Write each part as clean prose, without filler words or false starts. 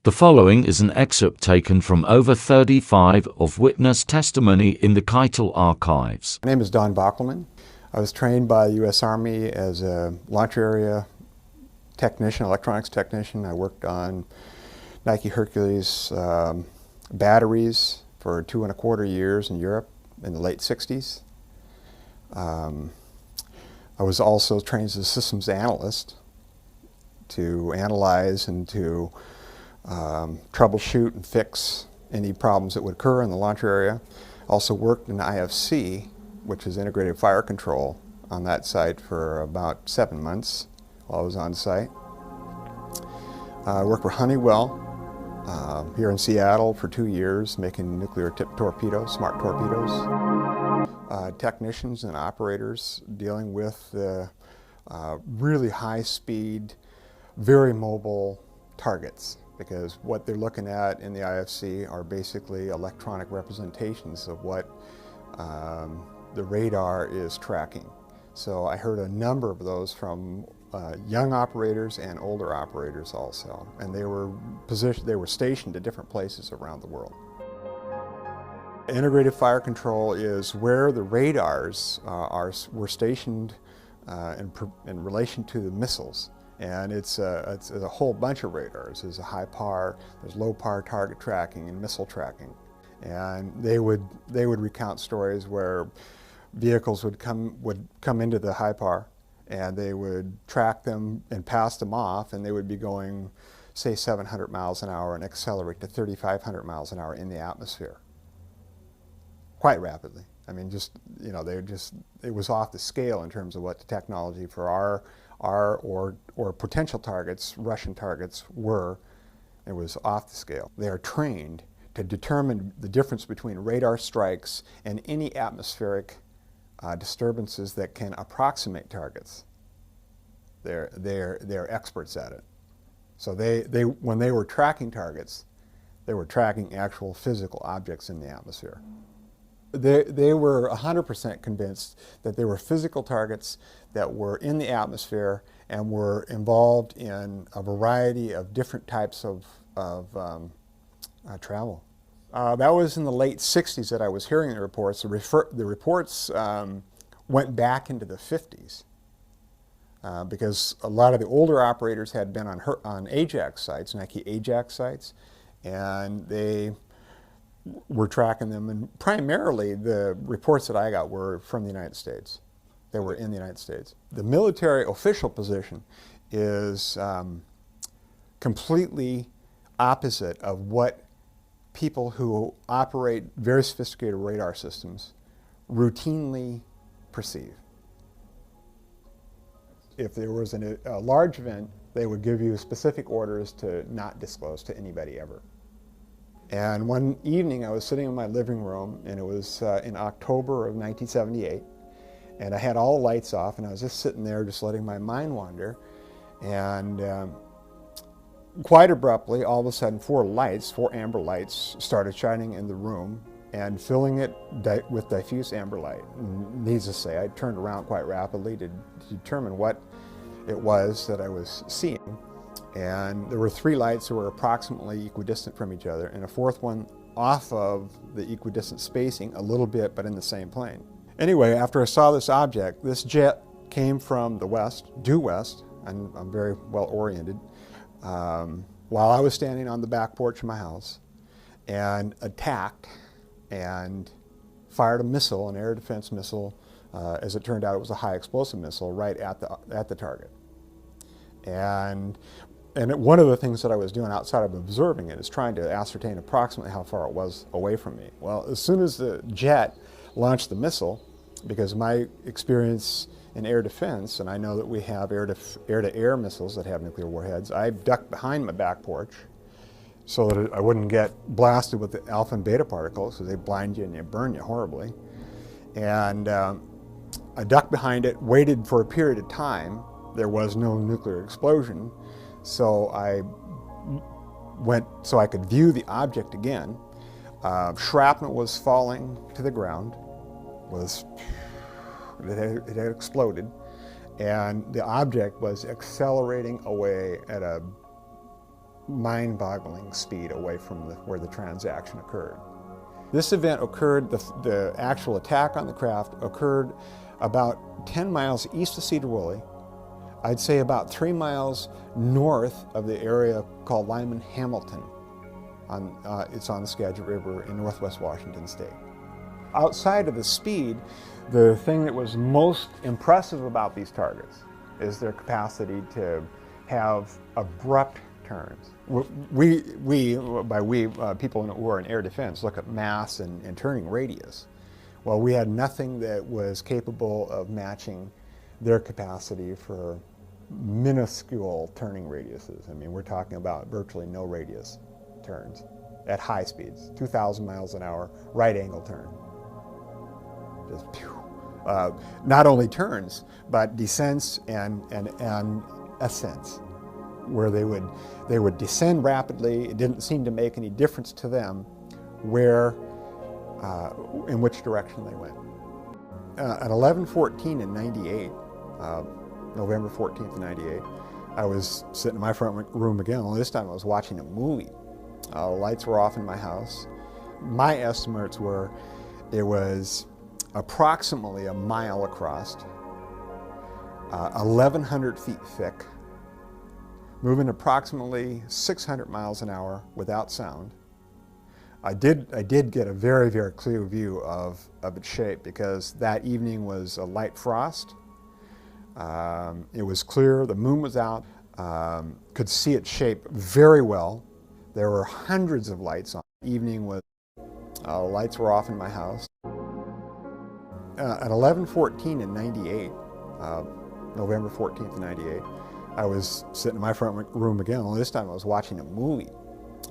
The following is an excerpt taken from over 35 of witness testimony in the Keitel archives. My name is Don Bockelman. I was trained by the U.S. Army as a launch area technician, electronics technician. I worked on Nike Hercules batteries for 2¼ years in Europe in the late 60s. I was also trained as a systems analyst to analyze and to troubleshoot and fix any problems that would occur in the launch area. Also worked in IFC, which is Integrated Fire Control, on that site for about 7 months while I was on site. I worked for Honeywell here in Seattle for 2 years, making nuclear tipped torpedoes, smart torpedoes. Technicians and operators dealing with the really high-speed, very mobile targets, because what they're looking at in the IFC are basically electronic representations of what the radar is tracking. So I heard a number of those from young operators and older operators also, and they were stationed at different places around the world. Integrated fire control is where the radars were stationed in relation to the missiles. And it's a whole bunch of radars. There's a high power, there's low power target tracking and missile tracking. And they would recount stories where vehicles would come into the high power, and they would track them and pass them off, and they would be going, say, 700 miles an hour and accelerate to 3,500 miles an hour in the atmosphere quite rapidly. I mean, it was off the scale in terms of what the technology for our or potential targets, Russian targets, were. It was off the scale. They are trained to determine the difference between radar strikes and any atmospheric disturbances that can approximate targets. They're experts at it. So when they were tracking targets, they were tracking actual physical objects in the atmosphere. They were 100% convinced that they were physical targets that were in the atmosphere and were involved in a variety of different types of travel. That was in the late 60s that I was hearing the reports. The reports went back into the 50s because a lot of the older operators had been on Ajax sites, Nike Ajax sites, and they were tracking them, and primarily the reports that I got were from the United States. They were in the United States. The military official position is completely opposite of what people who operate very sophisticated radar systems routinely perceive. If there was a large event, they would give you specific orders to not disclose to anybody ever. And one evening I was sitting in my living room, and it was in October of 1978, and I had all the lights off, and I was just sitting there just letting my mind wander, and quite abruptly, all of a sudden, four amber lights started shining in the room and filling it with diffuse amber light. And needless to say, I turned around quite rapidly to determine what it was that I was seeing. And there were 3 lights that were approximately equidistant from each other, and a 4th one off of the equidistant spacing a little bit, but in the same plane. Anyway, after I saw this object, this jet came from the west, due west, and I'm very well oriented, while I was standing on the back porch of my house, and attacked and fired a missile, an air defense missile. As it turned out, it was a high explosive missile right at the target. And one of the things that I was doing outside of observing it is trying to ascertain approximately how far it was away from me. Well, as soon as the jet launched the missile, because of my experience in air defense, and I know that we have air-to-air missiles that have nuclear warheads, I ducked behind my back porch so that I wouldn't get blasted with the alpha and beta particles, because they blind you and they burn you horribly. And I ducked behind it, waited for a period of time. There was no nuclear explosion. So I went so I could view the object again. Shrapnel was falling to the ground. It had exploded, and the object was accelerating away at a mind-boggling speed away from where the transaction occurred. This event occurred, the actual attack on the craft occurred about 10 miles east of Cedar Woolley. I'd say about 3 miles north of the area called Lyman Hamilton. It's on the Skagit River in northwest Washington state. Outside of the speed, the thing that was most impressive about these targets is their capacity to have abrupt turns. People who are in air defense look at mass and turning radius. Well, we had nothing that was capable of matching their capacity for minuscule turning radiuses. I mean, we're talking about virtually no radius turns at high speeds, 2,000 miles an hour, right angle turn. Just pew. Not only turns, but descents and ascents, where they would descend rapidly. It didn't seem to make any difference to them in which direction they went. At 11:14 in '98, November 14th, '98, I was sitting in my front room again. Well, this time I was watching a movie. Lights were off in my house. My estimates were it was approximately a mile across, 1,100 feet thick, moving approximately 600 miles an hour without sound. I did get a very, very clear view of its shape because that evening was a light frost. It was clear, the moon was out, could see its shape very well. There were hundreds of lights on. The evening was, lights were off in my house. At 11:14 in '98, November 14th, '98, I was sitting in my front room again. Well, this time I was watching a movie.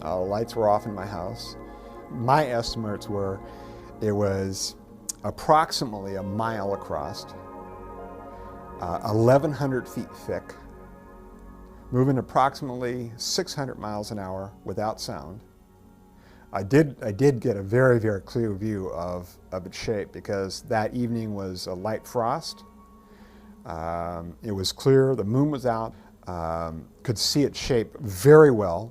Lights were off in my house. My estimates were it was approximately a mile across, 1,100 feet thick, moving approximately 600 miles an hour without sound. I did get a very, very clear view of its shape because that evening was a light frost. It was clear, the moon was out, could see its shape very well.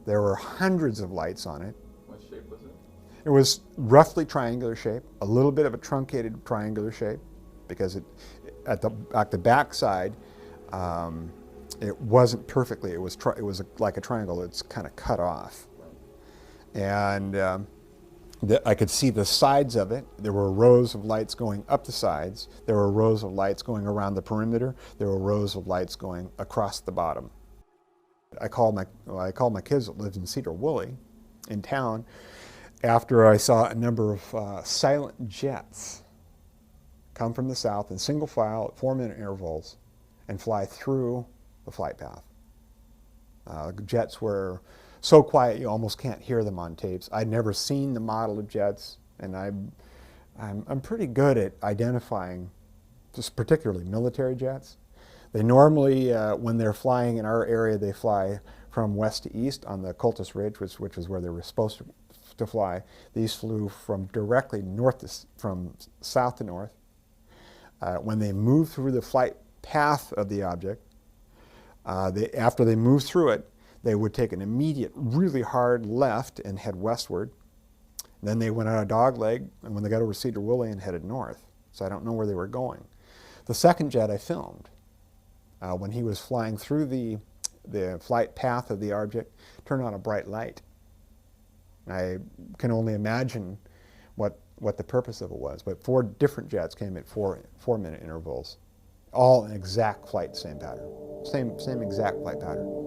There were hundreds of lights on it. What shape was it? It was roughly triangular shape, a little bit of a truncated triangular shape because at the back side, it wasn't perfectly, it was like a triangle that's kind of cut off. And I could see the sides of it. There were rows of lights going up the sides. There were rows of lights going around the perimeter. There were rows of lights going across the bottom. I called my kids that lived in Cedar Woolley in town after I saw a number of silent jets come from the south in single file at 4-minute intervals and fly through the flight path. The jets were so quiet you almost can't hear them on tapes. I'd never seen the model of jets, and I'm pretty good at identifying, just particularly military jets. They normally, when they're flying in our area, they fly from west to east on the Cultus Ridge, which is where they were supposed to fly. These flew from directly from south to north. When they moved through the flight path of the object, after they moved through it, they would take an immediate, really hard left and head westward. Then they went on a dog leg, and when they got over Cedar Woolley and headed north. So I don't know where they were going. The second jet I filmed, when he was flying through the flight path of the object, turned on a bright light. I can only imagine what the purpose of it was, but 4 different jets came at 4-minute intervals, all in exact flight, same pattern, same exact flight pattern.